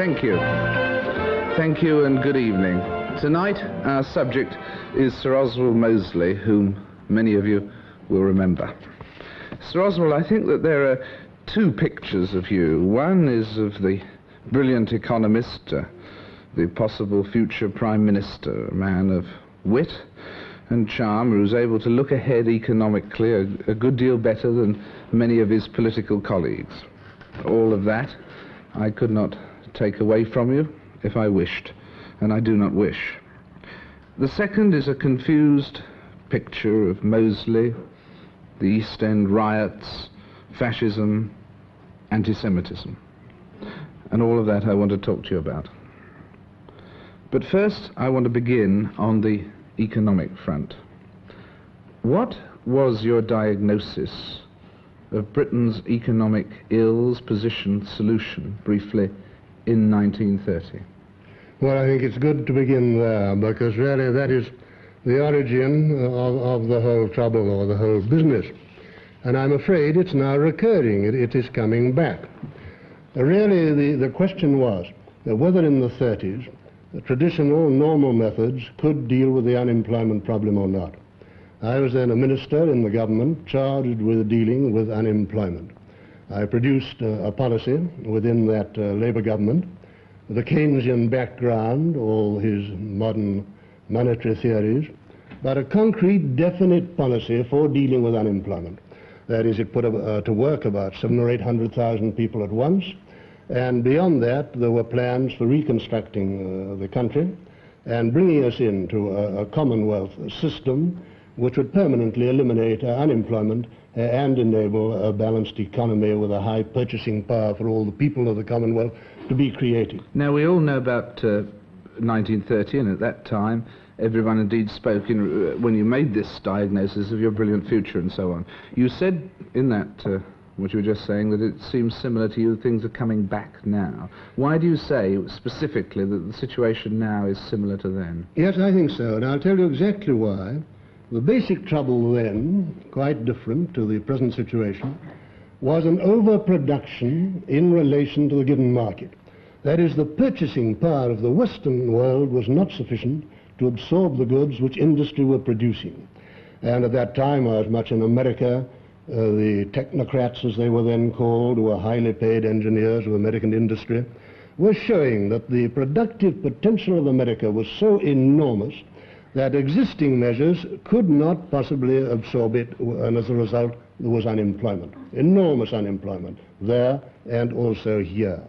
Thank you. Thank you and good evening. Tonight our subject is Sir Oswald Mosley, whom many of you will remember. Sir Oswald, I think that there are two pictures of you. One is of the brilliant economist, the possible future Prime Minister, a man of wit and charm who's able to look ahead economically a good deal better than many of his political colleagues. All of that I could not take away from you if I wished, and I do not wish. The second is a confused picture of Mosley, the East End riots, fascism, anti-Semitism, and all of that I want to talk to you about. But first I want to begin on the economic front. What was your diagnosis of Britain's economic ills, position, solution, briefly, in 1930? Well, I think it's good to begin there, because really that is the origin of the whole trouble or the whole business. And I'm afraid it's now recurring. It is coming back. Really, the question was whether in the 30s the traditional, normal methods could deal with the unemployment problem or not. I was then a minister in the government charged with dealing with unemployment. I produced a policy within that Labour government, the Keynesian background, all his modern monetary theories, but a concrete, definite policy for dealing with unemployment. That is, it put to work about 700,000 or 800,000 people at once, and beyond that there were plans for reconstructing the country and bringing us into a Commonwealth system which would permanently eliminate unemployment and enable a balanced economy with a high purchasing power for all the people of the Commonwealth to be created. Now, we all know about 1930, and at that time everyone indeed spoke when you made this diagnosis of your brilliant future and so on. You said in that, what you were just saying, that it seems similar to you, things are coming back now. Why do you say specifically that the situation now is similar to then? Yes, I think so, and I'll tell you exactly why. The basic trouble then, quite different to the present situation, was an overproduction in relation to the given market. That is, the purchasing power of the Western world was not sufficient to absorb the goods which industry were producing. And at that time, as much in America, the technocrats, as they were then called, who were highly paid engineers of American industry, were showing that the productive potential of America was so enormous that existing measures could not possibly absorb it, and as a result there was unemployment, enormous unemployment there and also here.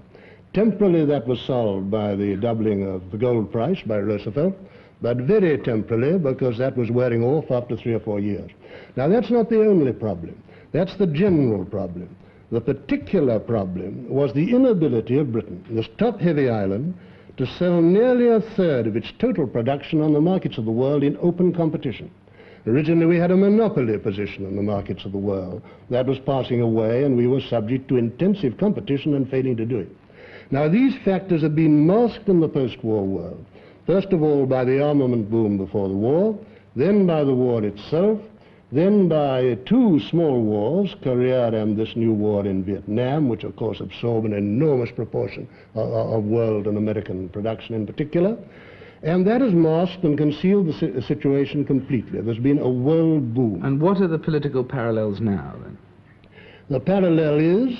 Temporarily that was solved by the doubling of the gold price by Roosevelt, but very temporarily, because that was wearing off after 3 or 4 years. Now that's not the only problem, that's the general problem. The particular problem was the inability of Britain, this top-heavy island, to sell nearly a third of its total production on the markets of the world in open competition. Originally we had a monopoly position in the markets of the world. That was passing away, and we were subject to intensive competition and failing to do it. Now these factors have been masked in the post-war world. First of all by the armament boom before the war, then by the war itself, then by 2 small wars, Korea and this new war in Vietnam, which of course absorb an enormous proportion of world and American production in particular. And that has masked and concealed the situation completely. There's been a world boom. And what are the political parallels now, then? The parallel is,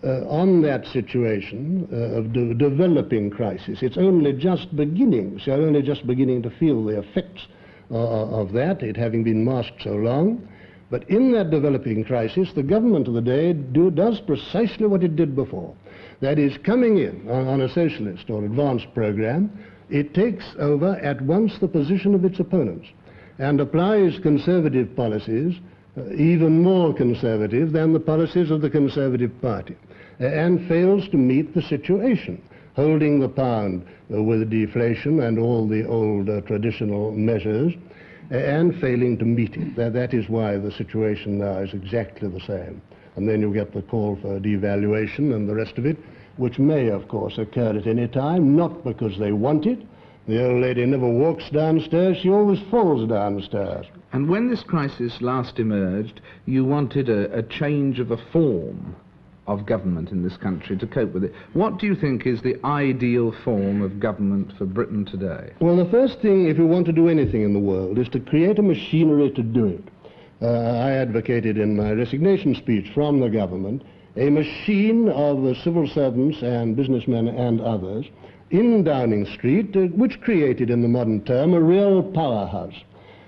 on that situation of developing crisis, it's only just beginning. So only just beginning to feel the effects of that, it having been masked so long. But in that developing crisis, the government of the day does precisely what it did before. That is, coming in on a socialist or advanced program, it takes over at once the position of its opponents and applies conservative policies, even more conservative than the policies of the Conservative Party, and fails to meet the situation, holding the pound with deflation and all the old traditional measures, and failing to meet it. That is why the situation now is exactly the same. And then you get the call for devaluation and the rest of it, which may, of course, occur at any time, not because they want it. The old lady never walks downstairs, she always falls downstairs. And when this crisis last emerged, you wanted a change of the form of government in this country to cope with it. What do you think is the ideal form of government for Britain today? Well, the first thing, if you want to do anything in the world, is to create a machinery to do it. I advocated in my resignation speech from the government a machine of civil servants and businessmen and others in Downing Street, which created, in the modern term, a real powerhouse.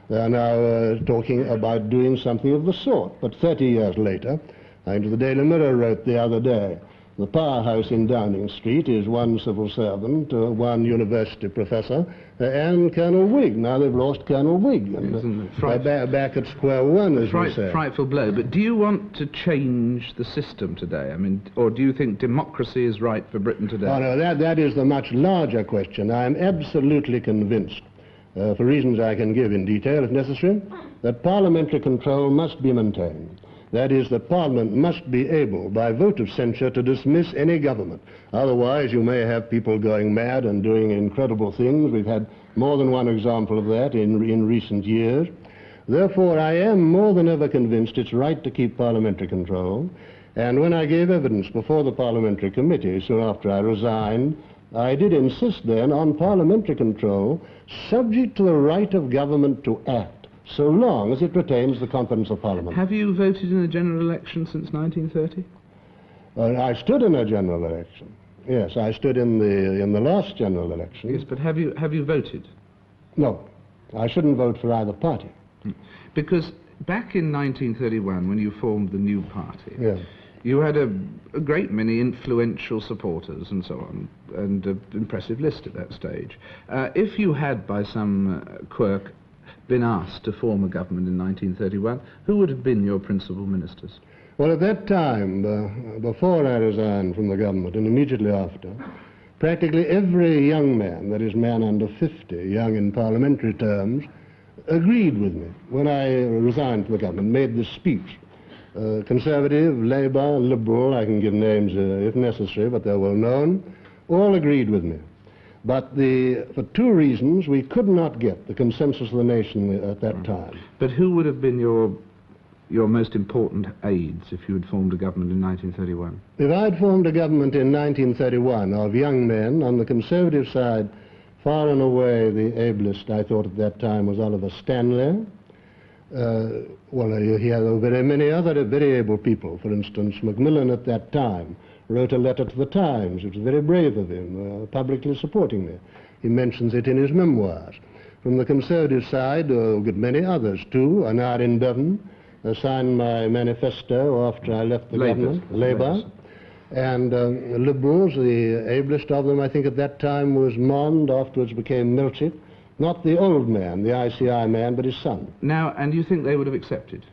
They are now talking about doing something of the sort, but 30 years later, I think the Daily Mirror wrote the other day, the powerhouse in Downing Street is one civil servant, one university professor, and Colonel Whig. Now they've lost Colonel Whig, and they're back at square one, as we say. Frightful blow. But do you want to change the system today? I mean, or do you think democracy is right for Britain today? Oh, no, that is the much larger question. I am absolutely convinced, for reasons I can give in detail if necessary, that parliamentary control must be maintained. That is, that Parliament must be able, by vote of censure, to dismiss any government. Otherwise, you may have people going mad and doing incredible things. We've had more than one example of that in recent years. Therefore, I am more than ever convinced it's right to keep parliamentary control. And when I gave evidence before the Parliamentary Committee, soon after I resigned, I did insist then on parliamentary control, subject to the right of government to act, so long as it retains the confidence of Parliament. Have you voted in a general election since 1930? I stood in a general election. Yes, I stood in the last general election. Yes, but have you voted? No, I shouldn't vote for either party. Because back in 1931, when you formed the new party, yes, you had a great many influential supporters and so on, and an impressive list at that stage. If you had, by some quirk, been asked to form a government in 1931, who would have been your principal ministers? Well, at that time, before I resigned from the government and immediately after, practically every young man, that is man under 50, young in parliamentary terms, agreed with me when I resigned from the government, made this speech. Conservative, Labour, Liberal, I can give names if necessary, but they're well known, all agreed with me. But for two reasons, we could not get the consensus of the nation at that time. But who would have been your most important aides if you had formed a government in 1931? If I'd formed a government in 1931 of young men, on the Conservative side, far and away the ablest, I thought at that time, was Oliver Stanley. Well, he had very many other very able people. For instance, Macmillan at that time wrote a letter to the Times. It was very brave of him, publicly supporting me. He mentions it in his memoirs. From the Conservative side, a good many others too. Aneurin Bevan signed my manifesto after I left the government, Labour. And Liberals, the ablest of them, I think at that time, was Mond, afterwards became Milchett. Not the old man, the ICI man, but his son. Now, and you think they would have accepted?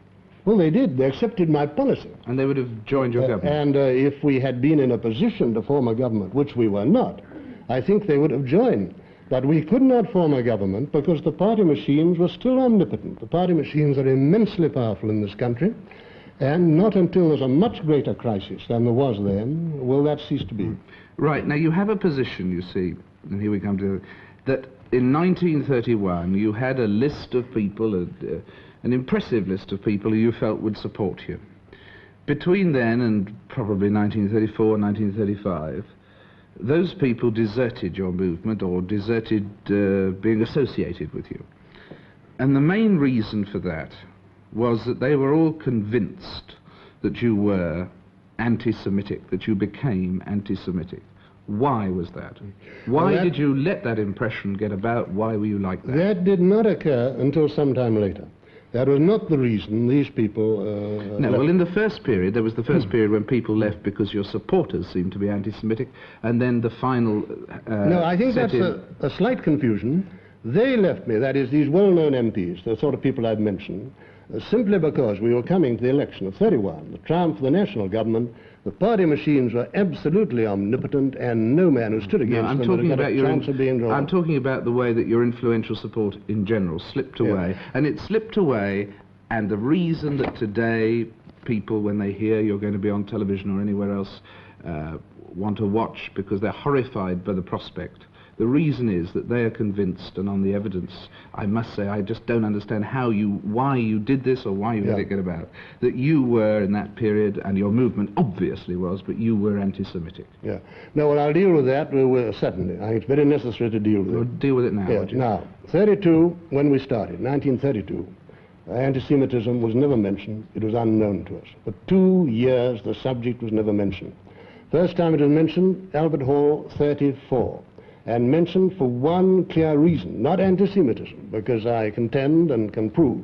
Well, they did. They accepted my policy. And they would have joined your government? And if we had been in a position to form a government, which we were not, I think they would have joined. But we could not form a government because the party machines were still omnipotent. The party machines are immensely powerful in this country, and not until there's a much greater crisis than there was then will that cease to be. Right. Now, you have a position, you see, and here we come to that in 1931 you had a list of people, an impressive list of people who you felt would support you. Between then and probably 1934, 1935, those people deserted your movement or deserted being associated with you. And the main reason for that was that they were all convinced that you were anti-Semitic, that you became anti-Semitic. Why was that? Why did you let that impression get about? Why were you like that? That did not occur until some time later. That was not the reason these people No, well, in the first period, there was the first period when people left because your supporters seemed to be anti-Semitic, and then the final No, I think that's a slight confusion. They left me, that is, these well-known MPs, the sort of people I've mentioned, simply because we were coming to the election of 31, the triumph of the national government. The party machines were absolutely omnipotent, and no man who stood against them had a chance of being drawn. I'm talking about the way that your influential support in general slipped away, and it slipped away, and the reason that today people, when they hear you're going to be on television or anywhere else, want to watch because they're horrified by the prospect The reason is that they are convinced, and on the evidence, I must say, I just don't understand why you did this or why you let it get about, that you were in that period, and your movement obviously was, but you were anti-Semitic. Yeah. No, well, I'll deal with that, certainly. I think it's very necessary to deal with Well, it. deal with it now, Yeah. would you? Now, 32, when we started, 1932, anti-Semitism was never mentioned. It was unknown to us. For 2 years, the subject was never mentioned. First time it was mentioned, Albert Hall, 34. And mentioned for one clear reason, not anti-Semitism, because I contend and can prove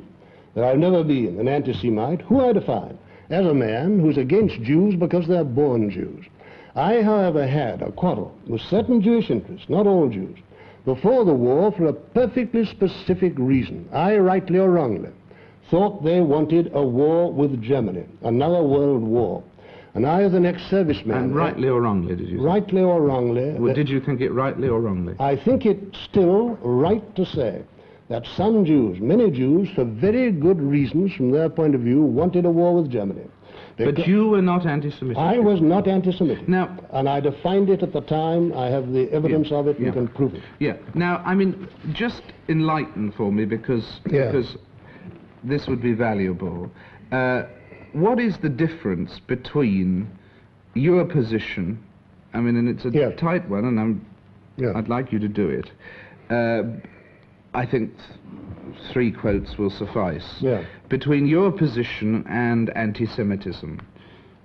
that I've never been an anti-Semite, who I define as a man who's against Jews because they're born Jews. I, however, had a quarrel with certain Jewish interests, not all Jews, before the war for a perfectly specific reason. I, rightly or wrongly, thought they wanted a war with Germany, another world war. And I, as an ex-serviceman... And rightly or wrongly, did you say? Rightly or wrongly... Well, did you think it rightly or wrongly? I think it's still right to say that some Jews, many Jews, for very good reasons from their point of view, wanted a war with Germany. But you were not anti-Semitic. I was not anti-Semitic. Now, and I defined it at the time. I have the evidence of it and can prove it. Yeah. Now, I mean, just enlighten for me, because this would be valuable. What is the difference between your position, I mean, and it's a tight one, and I'd like you to do it. I think 3 quotes will suffice. Between your position and anti-Semitism.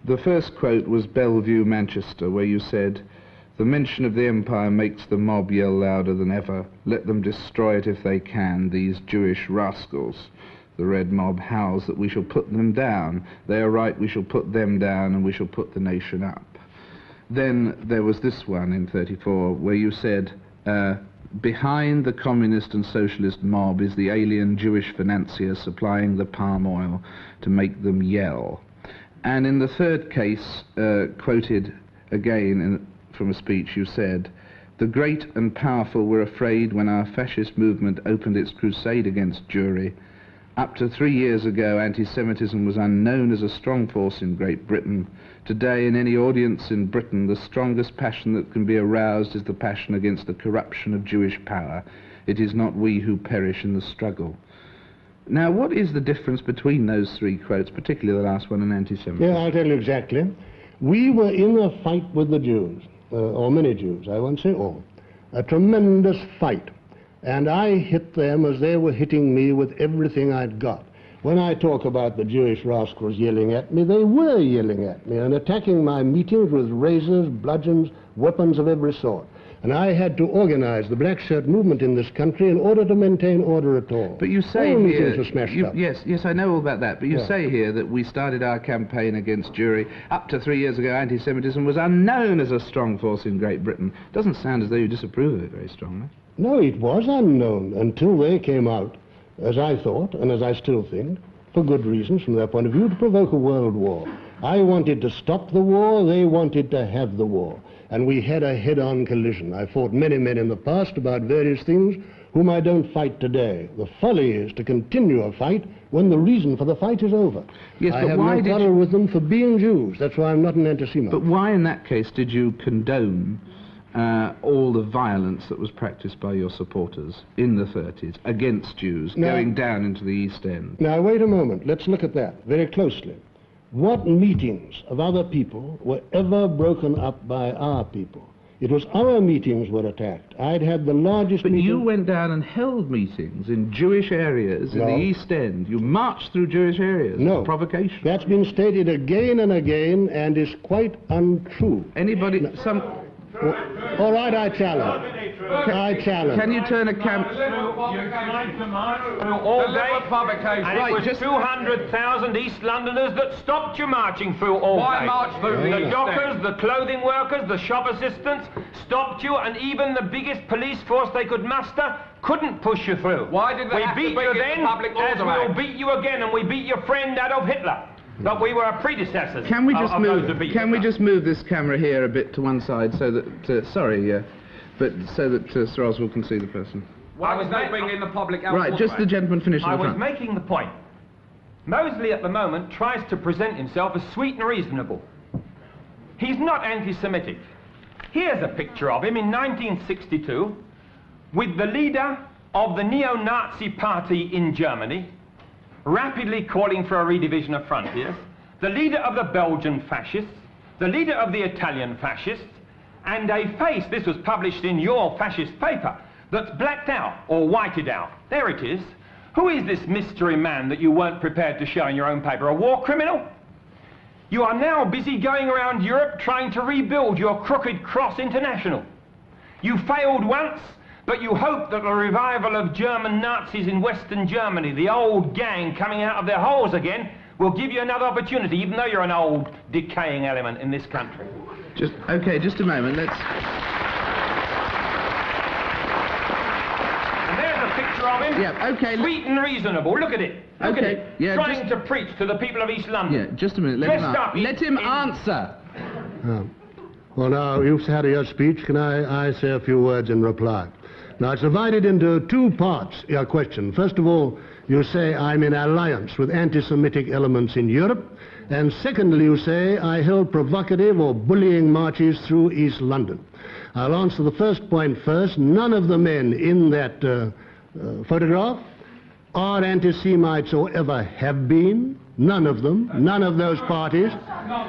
The first quote was Bellevue, Manchester, where you said, "The mention of the empire makes the mob yell louder than ever. Let them destroy it if they can, these Jewish rascals. The red mob howls that we shall put them down. They are right, we shall put them down, and we shall put the nation up." Then there was this one in 34, where you said, "Behind the communist and socialist mob is the alien Jewish financier supplying the palm oil to make them yell." And in the third case, quoted again from a speech, you said, "The great and powerful were afraid when our fascist movement opened its crusade against Jewry. Up to 3 years ago, anti-Semitism was unknown as a strong force in Great Britain. Today, in any audience in Britain, the strongest passion that can be aroused is the passion against the corruption of Jewish power. It is not we who perish in the struggle." Now, what is the difference between those 3 quotes, particularly the last one, and anti-Semitism? Yeah, I'll tell you exactly. We were in a fight with the Jews, or many Jews, I won't say all. A tremendous fight. And I hit them as they were hitting me with everything I'd got. When I talk about the Jewish rascals yelling at me, they were yelling at me and attacking my meetings with razors, bludgeons, weapons of every sort. And I had to organize the Blackshirt movement in this country in order to maintain order at all. But you say all here... meetings were smashed up. Yes, I know all about that. But you say here that we started our campaign against Jewry. Up to 3 years ago, anti-Semitism was unknown as a strong force in Great Britain. Doesn't sound as though you disapprove of it very strongly. No, it was unknown until they came out, as I thought, and as I still think, for good reasons from their point of view, to provoke a world war. I wanted to stop the war, they wanted to have the war. And we had a head-on collision. I fought many men in the past about various things whom I don't fight today. The folly is to continue a fight when the reason for the fight is over. Yes, I but have why no did quarrel with them for being Jews. That's why I'm not an anti-Semite. But why in that case did you condone all the violence that was practiced by your supporters in the 30s against Jews, going down into the East End? Now, wait a moment. Let's look at that very closely. What meetings of other people were ever broken up by our people? It was our meetings were attacked. I'd had the largest meeting... But you went down and held meetings in Jewish areas in the East End. You marched through Jewish areas. No. Provocation. That's been stated again and again and is quite untrue. Anybody... All right, I challenge. I challenge. Can you turn a camp... all day, and it was 200,000 East Londoners that stopped you marching through all day. Why march through? The dockers, the clothing workers, the shop assistants stopped you, and even the biggest police force they could muster couldn't push you through. Why did they have to beat bring you in then, the Public as Order we'll beat you again, and we beat your friend Adolf Hitler. But we were predecessors. Can we just of move? those that beat Can Hitler. we just move this camera here a bit to one side so that Sir Oswald can see the person? Why was they bringing in the public elsewhere? Right, just the gentleman finishing I the was front. making the point. Mosley at the moment tries to present himself as sweet and reasonable. He's not anti-Semitic. Here's a picture of him in 1962 with the leader of the neo-Nazi party in Germany, rapidly calling for a redivision of frontiers, the leader of the Belgian fascists, the leader of the Italian fascists, and a face, this was published in your fascist paper, that's blacked out or whited out. There it is. Who is this mystery man that you weren't prepared to show in your own paper? A war criminal? You are now busy going around Europe trying to rebuild your crooked cross international. You failed once, but you hope that the revival of German Nazis in Western Germany, the old gang coming out of their holes again, will give you another opportunity, even though you're an old, decaying element in this country. Just a moment, let's... And there's a picture of him. Yeah, okay. Sweet and reasonable, look at it. Look at it. Yeah, trying to preach to the people of East London. Yeah, just a minute, let him answer. Well, now, you've had your speech. Can I say a few words in reply? Now, it's divided into two parts, your question. First of all, you say I'm in alliance with anti-Semitic elements in Europe. And secondly, you say I held provocative or bullying marches through East London. I'll answer the first point first. None of the men in that photograph are anti-Semites or ever have been. None of them. None of those parties.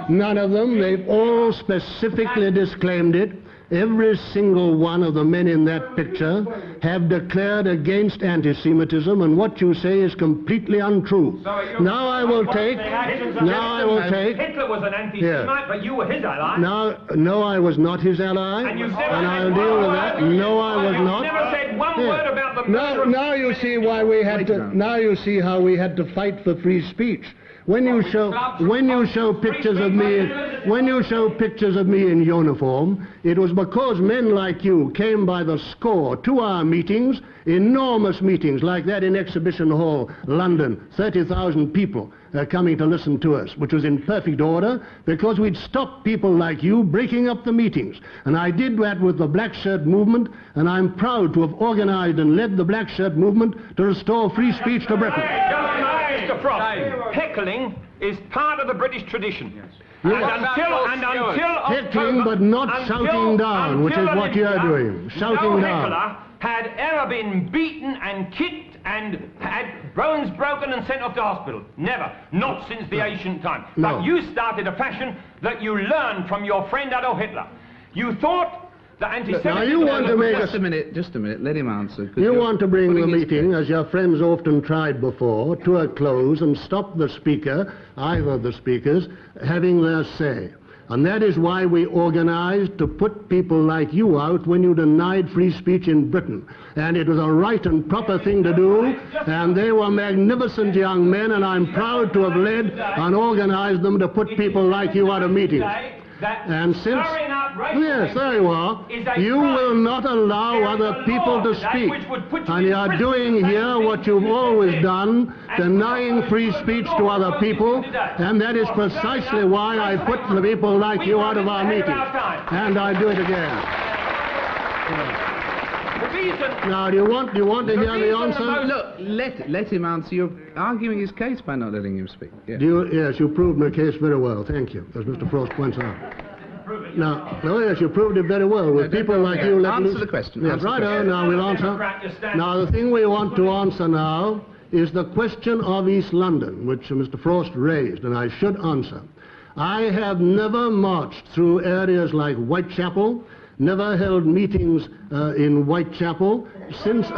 None of them. They've all specifically disclaimed it. Every single one of the men in that picture have declared against anti-Semitism, and what you say is completely untrue. Now I will take... Hitler was an anti-Semite, but you were his ally. No, I was not his ally, and I'll deal with that. No, I was not. You never said one word about the murder. Now you see why we had to... Now you see how we had to fight for free speech. When you show pictures of me in uniform, it was because men like you came by the score to our meetings, enormous meetings like that in Exhibition Hall, London, 30,000 people coming to listen to us, which was in perfect order, because we'd stopped people like you breaking up the meetings. And I did that with the Blackshirt movement, and I'm proud to have organized and led the Blackshirt movement to restore free speech to Britain. Mr. Frost, heckling is part of the British tradition. Yes. Until heckling, but not shouting down, which is what you're doing. Shouting down. No heckler had ever been beaten and kicked and had bones broken and sent off to hospital. Never. Not since the ancient time. No. But you started a fashion that you learned from your friend Adolf Hitler. You thought that anti-Semitism... Now you want to make Just a minute, let him answer. You want to bring the meeting, as your friends often tried before, to a close and stop the speaker, either of the speakers, having their say. And that is why we organized to put people like you out when you denied free speech in Britain. And it was a right and proper thing to do, and they were magnificent young men, and I'm proud to have led and organized them to put people like you out of meetings. And since, yes, there you are, you will not allow other people to speak. And you are doing here what you've always done, denying free speech to other people, and that is precisely why I put the people like you out of our meetings. And I do it again. Now, do you want to hear the answer? Look, let him answer. You're arguing his case by not letting him speak. Yeah. Yes, you proved my case very well. Thank you, as Mr. Frost points out. Yes, you proved it very well. With people like you... Answer the question. Yes, righto, now we'll answer. Now, the thing we want to answer now is the question of East London, which Mr. Frost raised, and I should answer. I have never marched through areas like Whitechapel, never held meetings in Whitechapel since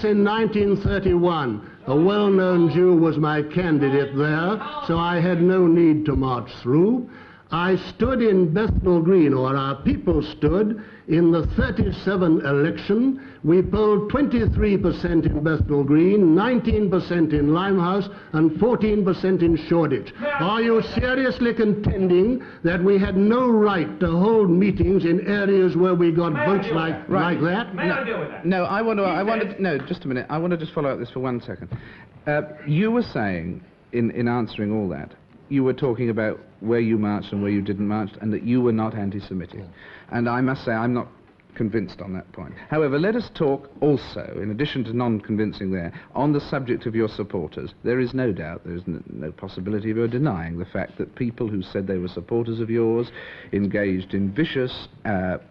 in 1931 a well-known Jew was my candidate there, so I had no need to march through. I stood in Bethnal Green, or our people stood, in the 37 election. We polled 23% in Bethnal Green, 19% in Limehouse, and 14% in Shoreditch. Are you seriously contending that we had no right to hold meetings in areas where we got votes like that? No, just a minute. I want to just follow up this for 1 second. You were saying, in answering all that, you were talking about where you marched and where you didn't march, and that you were not anti-Semitic. And I must say, I'm not convinced on that point. However, let us talk also, in addition to non-convincing there, on the subject of your supporters. There is no doubt, there is no possibility of your denying the fact that people who said they were supporters of yours engaged in vicious,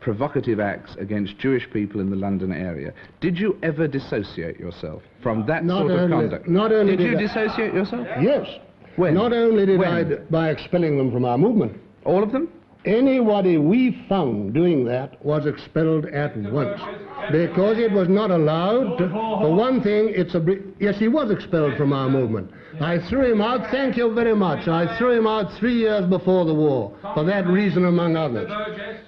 provocative acts against Jewish people in the London area. Did you ever dissociate yourself from that sort of conduct? Not only did you dissociate yourself? Yes. When? Not only did When? I, by expelling them from our movement. All of them? Anybody we found doing that was expelled at once, because it was not allowed to, for one thing, yes, he was expelled from our movement. I threw him out, thank you very much, I threw him out 3 years before the war, for that reason among others.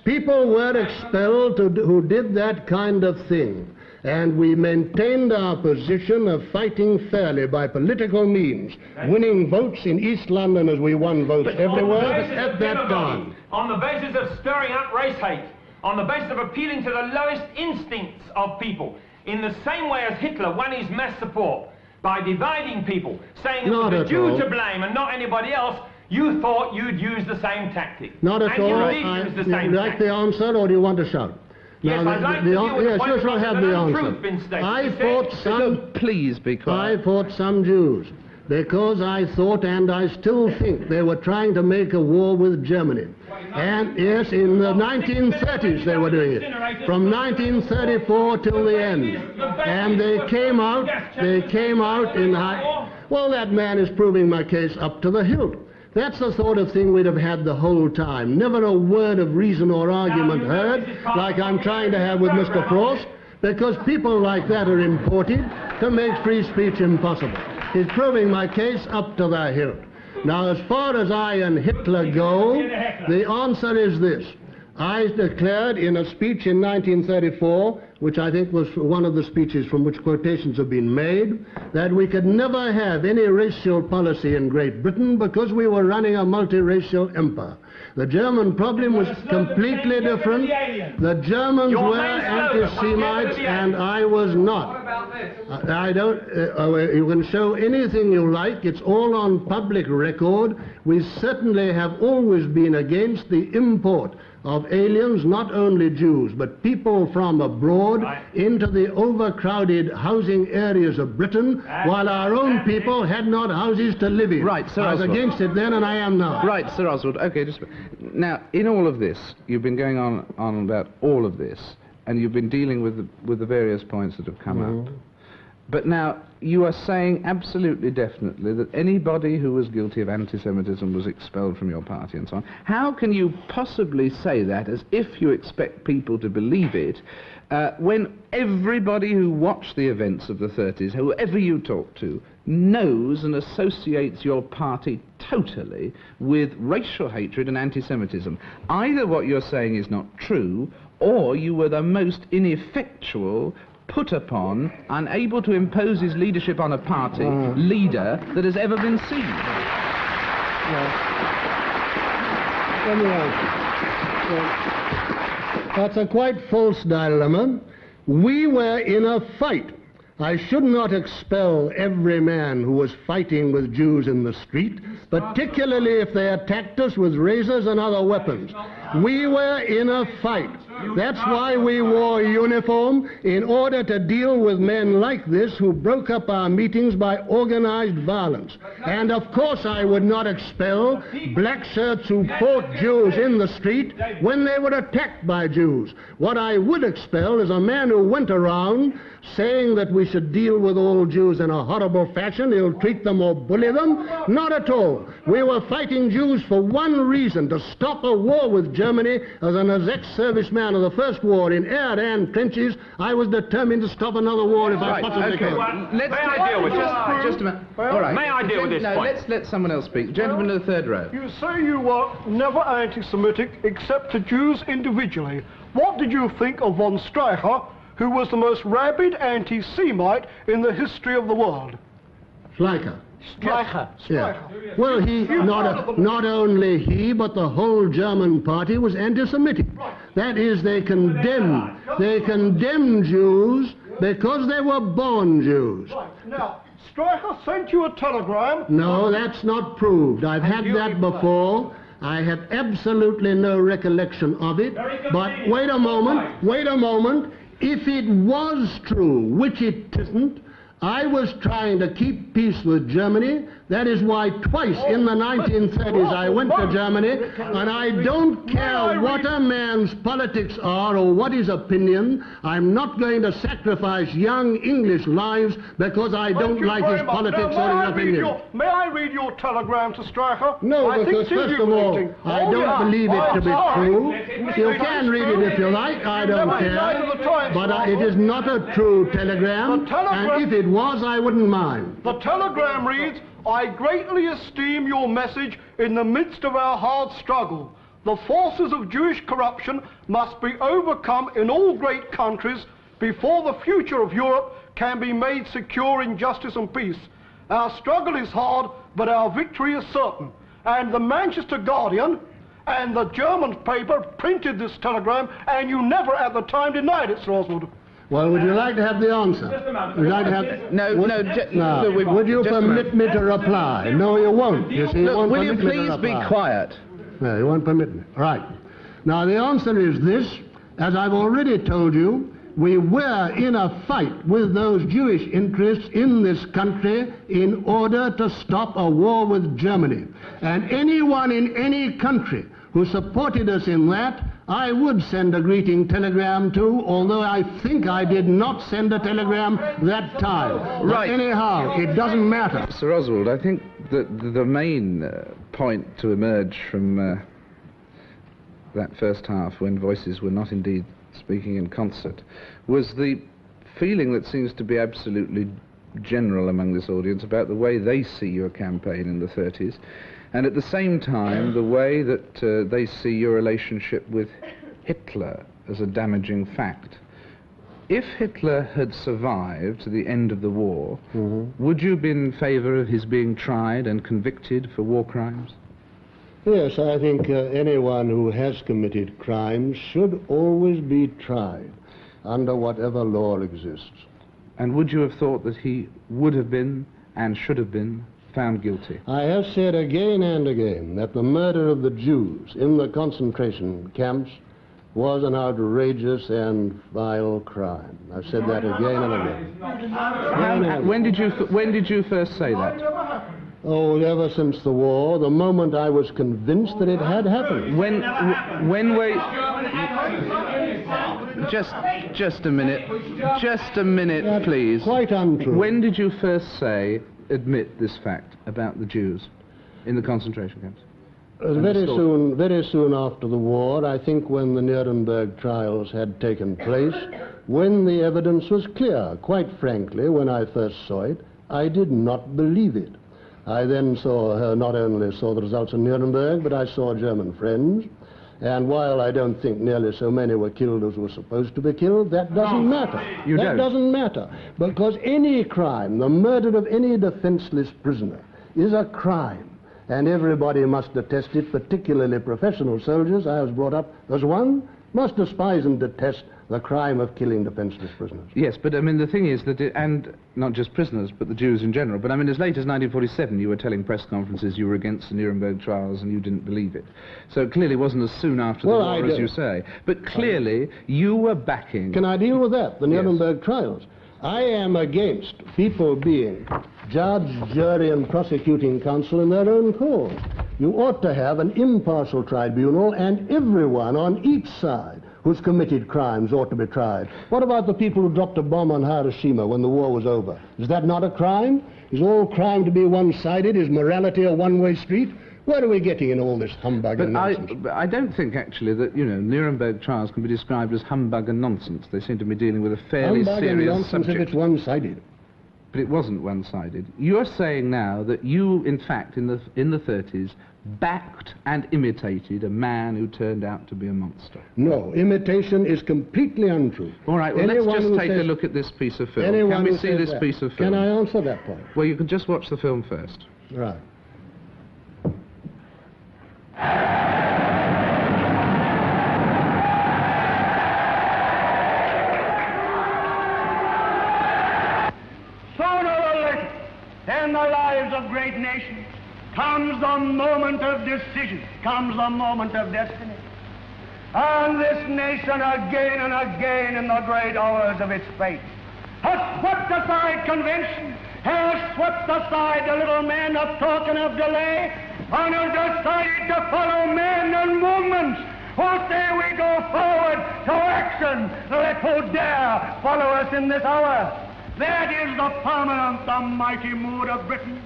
People were expelled who did that kind of thing. And we maintained our position of fighting fairly by political means, winning votes in East London as we won votes everywhere at that time. On the basis of stirring up race hate, on the basis of appealing to the lowest instincts of people, in the same way as Hitler won his mass support, by dividing people, saying it was the Jew to blame and not anybody else, you thought you'd use the same tactic. Not at all. And you did use the same tactic. Like the answer, or do you want to shout? Yes, I'd like to deal with the point shall have the answer. Been stated. I fought some... Please be quiet. I fought some Jews because I thought, and I still think, they were trying to make a war with Germany. And yes, in the 1930s they were doing it, from 1934 till the end. And they came out in high... Well, that man is proving my case up to the hilt. That's the sort of thing we'd have had the whole time. Never a word of reason or argument heard, like I'm trying to have with Mr. Frost, because people like that are imported to make free speech impossible. He's proving my case up to the hilt. Now, as far as I and Hitler go, the answer is this. I declared in a speech in 1934, which I think was one of the speeches from which quotations have been made, that we could never have any racial policy in Great Britain because we were running a multiracial empire. The German problem was completely different. The Germans were anti-Semites and I was not. I don't, you can show anything you like, it's all on public record. We certainly have always been against the import of aliens, not only Jews, but people from abroad into the overcrowded housing areas of Britain, while our own people had not houses to live in. Right, Sir I was Oswald. against it then, and I am now. Right, Sir Oswald. Okay, just... Now, in all of this, you've been going on about all of this, and you've been dealing with the various points that have come up. But now, you are saying absolutely definitely that anybody who was guilty of anti-Semitism was expelled from your party and so on. How can you possibly say that as if you expect people to believe it when everybody who watched the events of the 30s, whoever you talk to, knows and associates your party totally with racial hatred and anti-Semitism? Either what you're saying is not true, or you were the most ineffectual, put upon, unable to impose his leadership on a party leader that has ever been seen. Let me answer. That's a quite false dilemma. We were in a fight. I should not expel every man who was fighting with Jews in the street, particularly if they attacked us with razors and other weapons. We were in a fight. That's why we wore uniform, in order to deal with men like this who broke up our meetings by organized violence. And of course I would not expel Blackshirts who fought Jews in the street when they were attacked by Jews. What I would expel is a man who went around saying that we should deal with all Jews in a horrible fashion, ill-treat them or bully them. Not at all. We were fighting Jews for one reason, to stop a war with Germany. As an ex-serviceman of the First War in air and trenches, I was determined to stop another war if I possibly could. May I deal with this? Just a minute. All right. May I deal with this point? Let's let someone else speak. Gentleman to the third row. You say you were never anti-Semitic except to Jews individually. What did you think of von Streicher, who was the most rabid anti-Semite in the history of the world? Schleicher. Streicher. Yeah. Well, not only he, but the whole German party was anti-Semitic. That is, they condemned Jews because they were born Jews. Right. Now, Streicher sent you a telegram. No, that's not proved. I've had that before. I have absolutely no recollection of it. But wait a moment. If it was true, which it isn't, I was trying to keep peace with Germany. That is why twice in the 1930s I went to Germany, and I don't care what a man's politics are or what his opinion. I'm not going to sacrifice young English lives because I don't like his politics or his opinion. May I read your telegram to Streicher? No, because first of all, I don't believe it to be true. You can read it if you like, I don't care. But it is not a true telegram, and if it was, I wouldn't mind. The telegram reads, I greatly esteem your message in the midst of our hard struggle. The forces of Jewish corruption must be overcome in all great countries before the future of Europe can be made secure in justice and peace. Our struggle is hard, but our victory is certain. And the Manchester Guardian and the German paper printed this telegram, and you never at the time denied it, Sir Oswald. Well, would you like to have the answer? Would you like to have... Would you permit me to reply? No, you won't. You see, will you please be quiet? No, you won't permit me. Right. Now, the answer is this. As I've already told you, we were in a fight with those Jewish interests in this country in order to stop a war with Germany. And anyone in any country who supported us in that, I would send a greeting telegram to, although I think I did not send a telegram that time. Right. But anyhow, it doesn't matter. Sir Oswald, I think that the main point to emerge from that first half, when voices were not indeed speaking in concert, was the feeling that seems to be absolutely general among this audience about the way they see your campaign in the 30s, and at the same time the way that they see your relationship with Hitler as a damaging fact. If Hitler had survived to the end of the war, would you be in favour of his being tried and convicted for war crimes? Yes, I think anyone who has committed crimes should always be tried under whatever law exists. And would you have thought that he would have been and should have been found guilty? I have said again and again that the murder of the Jews in the concentration camps was an outrageous and vile crime. I've said that again and again. When did you first say that? Oh, ever since the war, the moment I was convinced that it had happened. When we... Just a minute, please. Quite untrue. When did you first admit this fact about the Jews in the concentration camps? Very soon after the war, I think when the Nuremberg trials had taken place, when the evidence was clear. Quite frankly, when I first saw it, I did not believe it. I then not only saw the results of Nuremberg, but I saw German friends. And while I don't think nearly so many were killed as were supposed to be killed, that doesn't matter. That doesn't matter. Because any crime, the murder of any defenseless prisoner, is a crime. And everybody must detest it, particularly professional soldiers. I was brought up as one, must despise and detest the crime of killing defenseless prisoners. Yes, but I mean, the thing is that, and not just prisoners, but the Jews in general, but I mean, as late as 1947, you were telling press conferences you were against the Nuremberg trials and you didn't believe it. So it clearly wasn't as soon after the war as you say. But clearly, you were backing... Can I deal with that, the Nuremberg trials? I am against people being judge, jury, and prosecuting counsel in their own cause. You ought to have an impartial tribunal, and everyone on each side who's committed crimes ought to be tried. What about the people who dropped a bomb on Hiroshima when the war was over? Is that not a crime? Is all crime to be one-sided? Is morality a one-way street? Where are we getting in all this humbug and nonsense? But I don't think, actually, that, you know, Nuremberg trials can be described as humbug and nonsense. They seem to be dealing with a fairly serious subject. Humbug and nonsense if it's one-sided. But it wasn't one-sided. You're saying now that you, in fact, in the 30s, backed and imitated a man who turned out to be a monster. No, imitation is completely untrue. All right, well, let's just take a look at this piece of film. Can we see this piece of film? Can I answer that point? Well, you can just watch the film first. Right. Sooner or later, in the lives of great nations, comes the moment of decision, comes the moment of destiny. And this nation again and again in the great hours of its fate has swept aside convention, has swept aside the little men of talk and of delay, and has decided to follow men and movements who say we go forward to action. Let who dare follow us in this hour. That is the permanent, the mighty mood of Britain.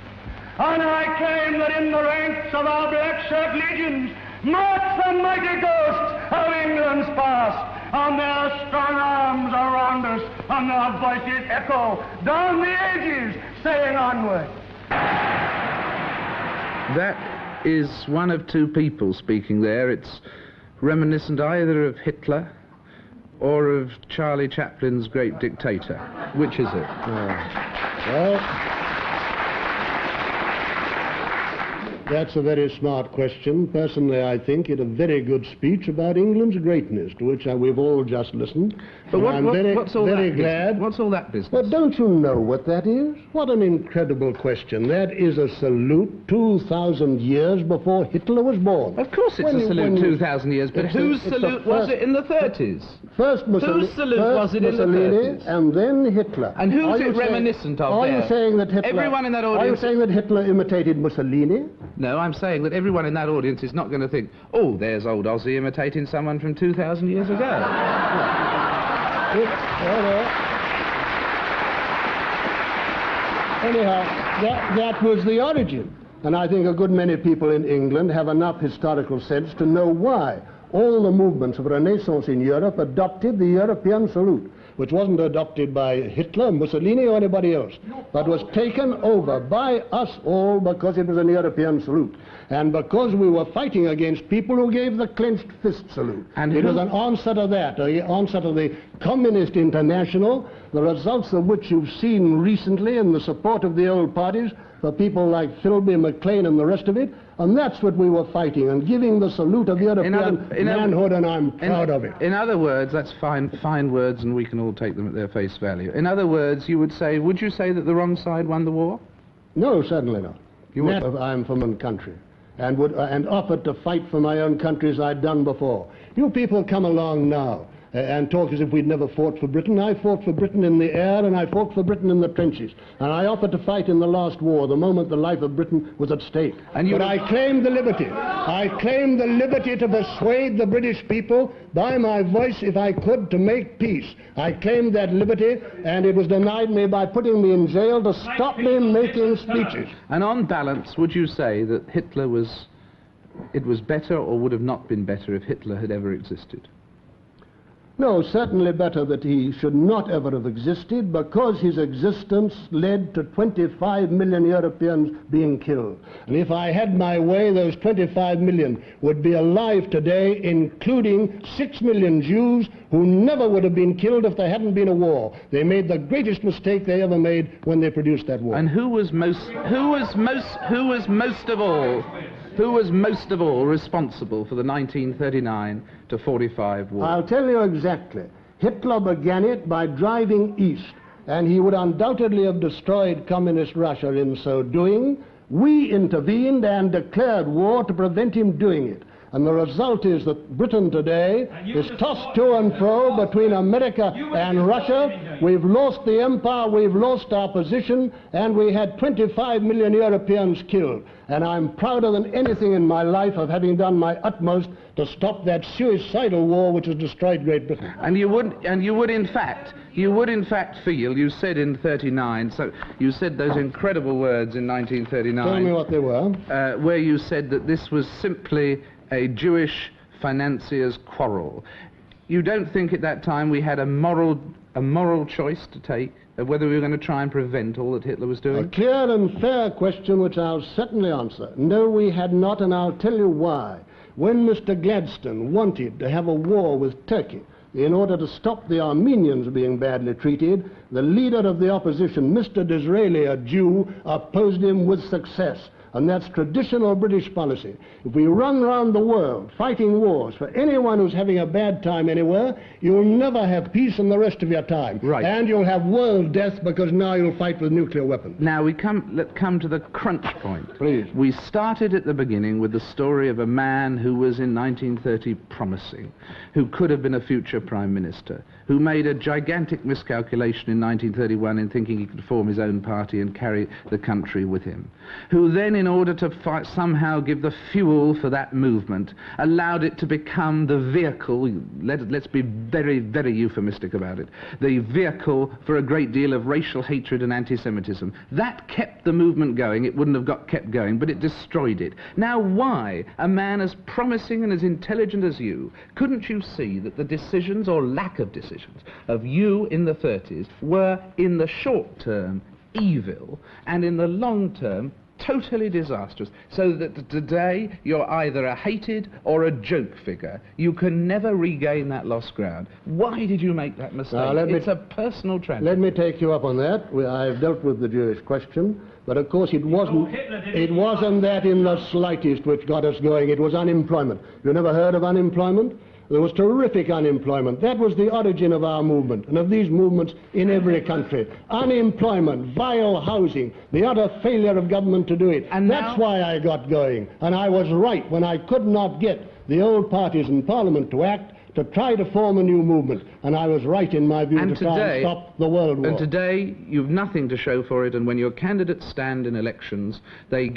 And I claim that in the ranks of our Blackshirt legions march the mighty ghosts of England's past, and their strong arms around us, and their voices echo down the ages, saying onward. That is one of two people speaking there. It's reminiscent either of Hitler or of Charlie Chaplin's Great Dictator. Which is it? Well, that's a very smart question. Personally, I think it a very good speech about England's greatness, to which we've all just listened. But what's all very that glad. Business? What's all that business? But don't you know what that is? What an incredible question. That is a salute 2,000 years before Hitler was born. Of course it's a salute 2,000 years, but whose salute was it in the 30s? First Mussolini, whose salute was it in the 30s? And then Hitler. And who's it reminiscent of Are there? you saying that Hitler... Everyone in that audience... Are you saying that Hitler imitated Mussolini? No, I'm saying that everyone in that audience is not going to think, oh, there's old Ozzy imitating someone from 2,000 years ago. Anyhow, that was the origin. And I think a good many people in England have enough historical sense to know why all the movements of Renaissance in Europe adopted the European salute, which wasn't adopted by Hitler, Mussolini, or anybody else, but was taken over by us all because it was an European salute. And because we were fighting against people who gave the clenched fist salute. And it was an answer to that, an answer to the Communist International, the results of which you've seen recently in the support of the old parties for people like Philby, McLean, and the rest of it. And that's what we were fighting, and giving the salute of European manhood, and I'm proud of it. In other words, that's fine words, and we can all take them at their face value. In other words, would you say that the wrong side won the war? No, certainly not. I'm from my country, and offered to fight for my own country as I'd done before. You people come along now and talk as if we'd never fought for Britain. I fought for Britain in the air, and I fought for Britain in the trenches. And I offered to fight in the last war, the moment the life of Britain was at stake. But I claimed the liberty. I claimed the liberty to persuade the British people by my voice, if I could, to make peace. I claimed that liberty, and it was denied me by putting me in jail to stop me making speeches. And on balance, would you say that Hitler was better, or would have not been better if Hitler had ever existed? No, certainly better that he should not ever have existed, because his existence led to 25 million Europeans being killed. And if I had my way, those 25 million would be alive today, including 6 million Jews who never would have been killed if there hadn't been a war. They made the greatest mistake they ever made when they produced that war. And who was most of all responsible for the 1939 to 45 war? I'll tell you exactly. Hitler began it by driving east, and he would undoubtedly have destroyed communist Russia in so doing. We intervened and declared war to prevent him doing it. And the result is that Britain today is tossed to and fro between America and Russia. We've lost the empire, we've lost our position, and we had 25 million Europeans killed. And I'm prouder than anything in my life of having done my utmost to stop that suicidal war which has destroyed Great Britain. And you would in fact feel, you said in 39, so you said those incredible words in 1939. Tell me what they were. Where you said that this was simply a Jewish financier's quarrel. You don't think at that time we had a moral choice to take of whether we were going to try and prevent all that Hitler was doing? A clear and fair question which I'll certainly answer. No, we had not, and I'll tell you why. When Mr. Gladstone wanted to have a war with Turkey in order to stop the Armenians being badly treated, the leader of the opposition, Mr. Disraeli, a Jew, opposed him with success. And that's traditional British policy. If we run around the world fighting wars for anyone who's having a bad time anywhere, you'll never have peace in the rest of your time. Right. And you'll have world death because now you'll fight with nuclear weapons. Now let's come to the crunch point. Please. We started at the beginning with the story of a man who was in 1930 promising, who could have been a future Prime Minister, who made a gigantic miscalculation in 1931 in thinking he could form his own party and carry the country with him, who then, in order to somehow give the fuel for that movement, allowed it to become the vehicle, let's be very, very euphemistic about it, the vehicle for a great deal of racial hatred and anti-Semitism. That kept the movement going. It wouldn't have kept going, but it destroyed it. Now, why, a man as promising and as intelligent as you, couldn't you see that the decisions, or lack of decisions, of you in the 30s were, in the short term, evil, and in the long term, totally disastrous, so that today you're either a hated or a joke figure. You can never regain that lost ground. Why did you make that mistake? It's a personal tragedy. Let me take you up on that. I've dealt with the Jewish question, but of course it wasn't that in the slightest which got us going. It was unemployment. You never heard of unemployment? There was terrific unemployment. That was the origin of our movement, and of these movements in every country. Unemployment, vile housing, the utter failure of government to do it. And that's why I got going. And I was right when I could not get the old parties in Parliament to act, to try to form a new movement. And I was right, in my view, to try and stop the World War. And today, you've nothing to show for it, and when your candidates stand in elections, they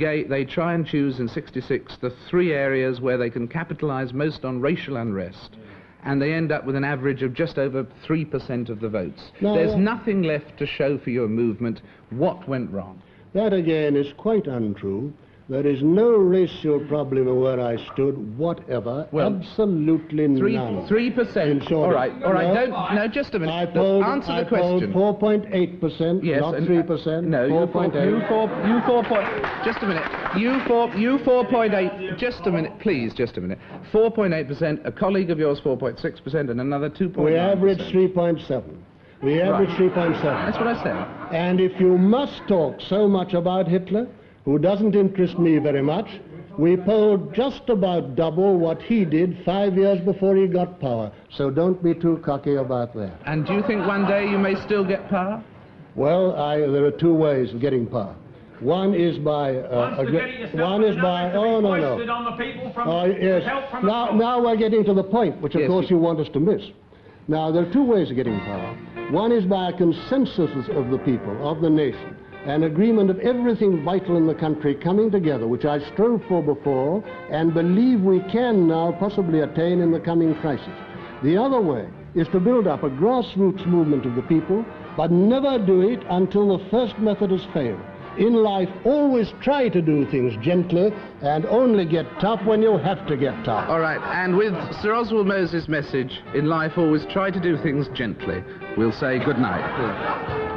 try and choose in 66 the 3 areas where they can capitalize most on racial unrest. And they end up with an average of just over 3% of the votes. There's nothing left to show for your movement. What went wrong? That, again, is quite untrue. There is no racial problem where I stood, whatever. Well, absolutely none. 3%. All right. No, just a minute. Answer the question. 4.8%, yes, not 3%. No, 4.8. Just a minute. You 4.8. Just a minute, please. Just a minute. 4.8%. A colleague of yours 4.6%, and another 2.9%. We average 3.7. We average 3.7. That's what I said. And if you must talk so much about Hitler, who doesn't interest me very much, we polled just about double what he did 5 years before he got power. So don't be too cocky about that. And do you think one day you may still get power? Well, there are 2 ways of getting power. One is by on the people from yes. Now we're getting to the point, which of course you want us to miss. Now, there are 2 ways of getting power. One is by a consensus of the people, of the nation, an agreement of everything vital in the country coming together, which I strove for before and believe we can now possibly attain in the coming crisis. The other way is to build up a grassroots movement of the people, but never do it until the first method has failed. In life, always try to do things gently and only get tough when you have to get tough. All right, and with Sir Oswald Mosley's message, in life, always try to do things gently, we'll say good night.